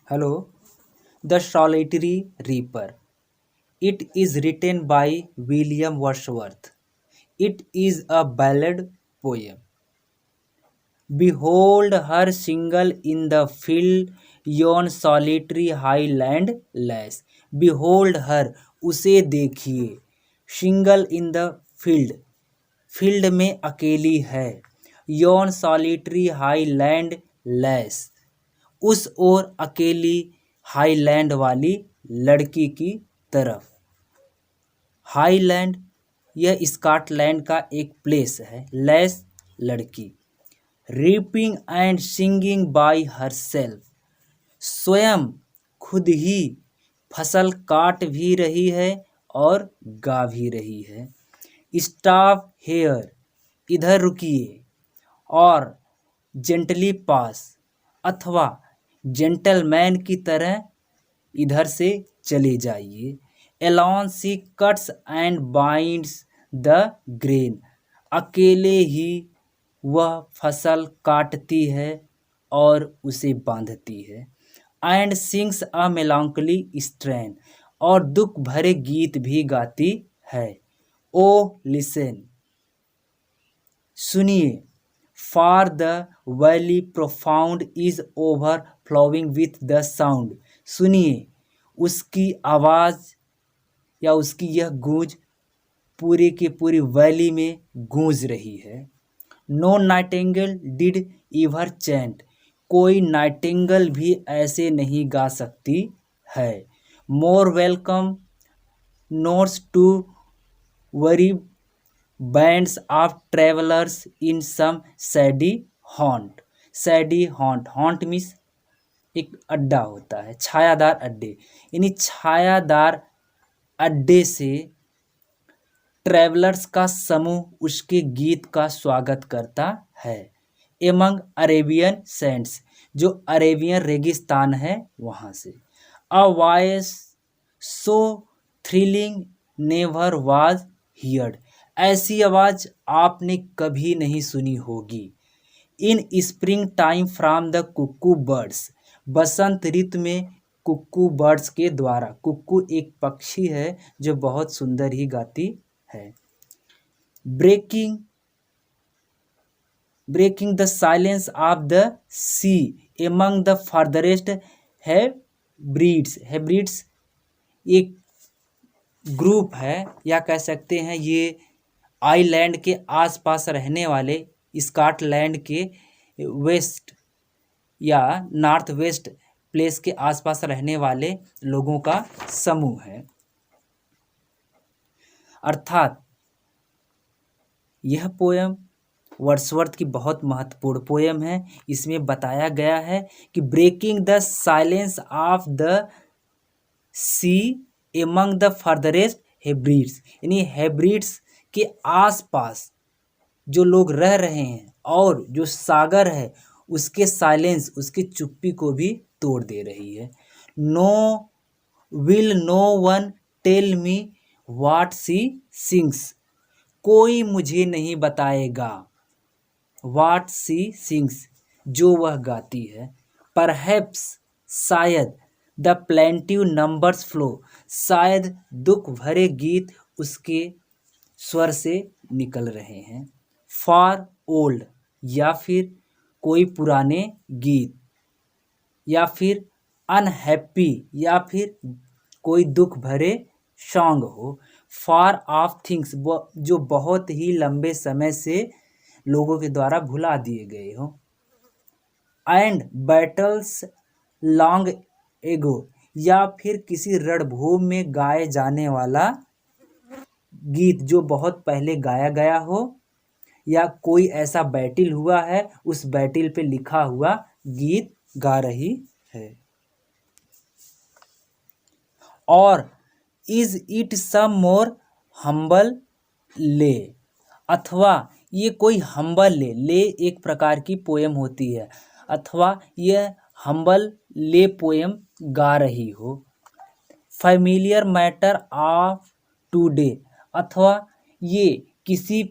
Hello. The Solitary Reaper. It is written by William Wordsworth. It is a ballad poem. Behold her single in the field, yon solitary highland lass. Behold her, उसे देखिए. Single in the field. Field में अकेली है. yon solitary highland lass. उस ओर अकेली highland वाली लड़की की तरफ. हाईलैंड यह स्कॉटलैंड का एक प्लेस है. लेस लड़की. Reaping and singing by herself. स्वयं खुद ही फसल काट भी रही है और गा भी रही है. स्टॉप हेयर, इधर रुकिए. और जेंटली पास, अथवा जेंटलमैन की तरह इधर से चले जाइए. Alone she cuts and binds the grain. अकेले ही वह फसल काटती है और उसे बांधती है. And sings a melancholy strain. और दुख भरे गीत भी गाती है. ओ लिसन, सुनिए. For the valley profound is overflowing with the sound. सुनिए, उसकी आवाज़ या उसकी यह गूंज पूरी की पूरी वैली में गूंज रही है. No nightingale did ever chant. कोई नाइटिंगेल भी ऐसे नहीं गा सकती है. More welcome notes to weary bands of travellers in some shady haunt. Shady haunt, haunt means एक अड्डा होता है, छायादार अड्डे. यानी छायादार अड्डे से ट्रैवलर्स का समूह उसके गीत का स्वागत करता है. एमंग अरेबियन सैंड्स, जो अरेबियन रेगिस्तान है वहाँ से. A voice so thrilling never was heard. ऐसी आवाज़ आपने कभी नहीं सुनी होगी. In spring time from the cuckoo birds. बसंत ऋतु में कुक्कू बर्ड्स के द्वारा. कुक्कू एक पक्षी है जो बहुत सुंदर ही गाती है. Breaking the silence of the sea among the farthest Hebrides. Hebrides एक ग्रुप है, या कह सकते हैं ये आइलैंड के आसपास रहने वाले स्कॉटलैंड के वेस्ट या नॉर्थ वेस्ट प्लेस के आसपास रहने वाले लोगों का समूह है. अर्थात यह पोयम वर्ड्सवर्थ की बहुत महत्वपूर्ण पोयम है. इसमें बताया गया है कि breaking the silence of the sea among the farthest Hebrides. यानी हेब्रिड्स के आसपास जो लोग रह रहे हैं और जो सागर है उसके साइलेंस, उसकी चुप्पी को भी तोड़ दे रही है. No one tell me what she sings. कोई मुझे नहीं बताएगा व्हाट सी सिंग्स, जो वह गाती है. परहैप्स, शायद. The plaintiff numbers flow. शायद दुख भरे गीत उसके स्वर से निकल रहे हैं. फॉर ओल्ड, या फिर कोई पुराने गीत. या फिर अनहैप्पी, या फिर कोई दुख भरे सॉन्ग हो. फार ऑफ थिंग्स, जो बहुत ही लंबे समय से लोगों के द्वारा भुला दिए गए हो. एंड बैटल्स लॉन्ग एगो, या फिर किसी रणभूमि में गाए जाने वाला गीत जो बहुत पहले गाया गया हो, या कोई ऐसा बैटल हुआ है उस बैटल पे लिखा हुआ गीत गा रही है. और is it some more humble lay. अथवा ये कोई हम्बल ले एक प्रकार की पोयम होती है, अथवा यह हम्बल ले पोयम गा रही हो. Familiar matter of today. अथवा ये किसी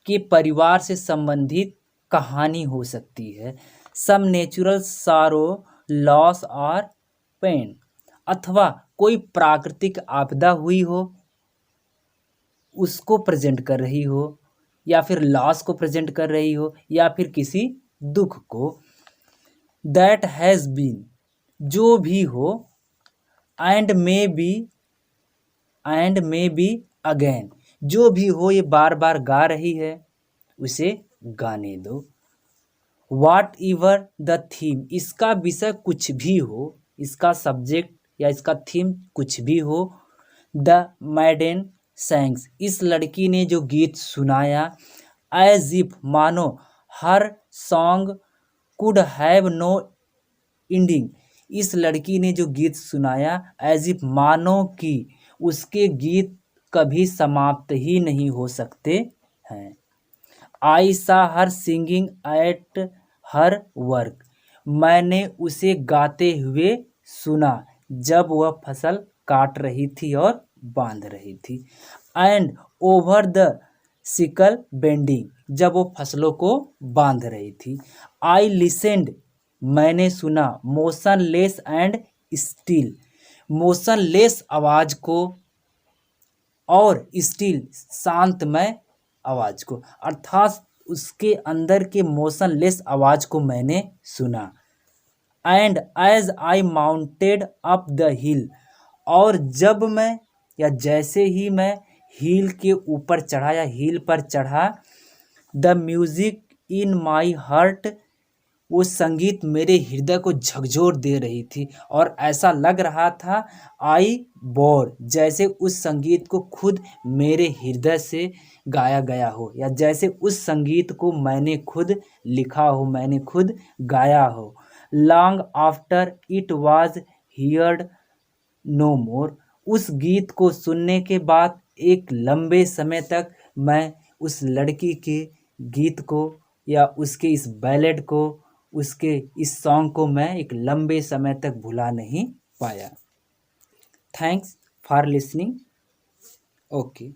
के परिवार से संबंधित कहानी हो सकती है. सम नेचुरल सारो, लॉस और पेन, अथवा कोई प्राकृतिक आपदा हुई हो उसको प्रेजेंट कर रही हो, या फिर लॉस को प्रेजेंट कर रही हो, या फिर किसी दुख को। दैट हैज़ बीन, जो भी हो, एंड मे बी अगेन, जो भी हो ये बार बार गा रही है, उसे गाने दो। वाट एवर द थीम, इसका विषय कुछ भी हो, इसका सब्जेक्ट या इसका थीम कुछ भी हो। द मैडेन सैंग्स, इस लड़की ने जो गीत सुनाया। एज इफ, मानो, हर song could have no ending, इस लड़की ने जो गीत सुनाया एज इफ, मानो कि उसके गीत कभी समाप्त ही नहीं हो सकते हैं। आई सा हर सिंगिंग एट हर वर्क, मैंने उसे गाते हुए सुना जब वह फसल काट रही थी और बांध रही थी। And over the sickle bending, जब वो फसलों को बांध रही थी। आई लिसेंड, मैंने सुना। मोशनलेस एंड स्टिल, मोशनलेस आवाज को और स्टिल शांतमय आवाज को, अर्थात उसके अंदर के मोशनलेस आवाज को मैंने सुना। And as I mounted up the hill, और जब मैं या जैसे ही मैं हिल के ऊपर चढ़ा या हिल पर चढ़ा। The music in my heart, वो संगीत मेरे हृदय को झकझोर दे रही थी और ऐसा लग रहा था आई बोर, जैसे उस संगीत को खुद मेरे हृदय से गाया गया हो, या जैसे उस संगीत को मैंने खुद लिखा हो, मैंने खुद गाया हो। Long after it was heard no more, उस गीत को सुनने के बाद एक लंबे समय तक मैं उस लड़की के गीत को या उसके इस बैलेड को, उसके इस सॉन्ग को मैं एक लंबे समय तक भुला नहीं पाया। Thanks for listening. ओके।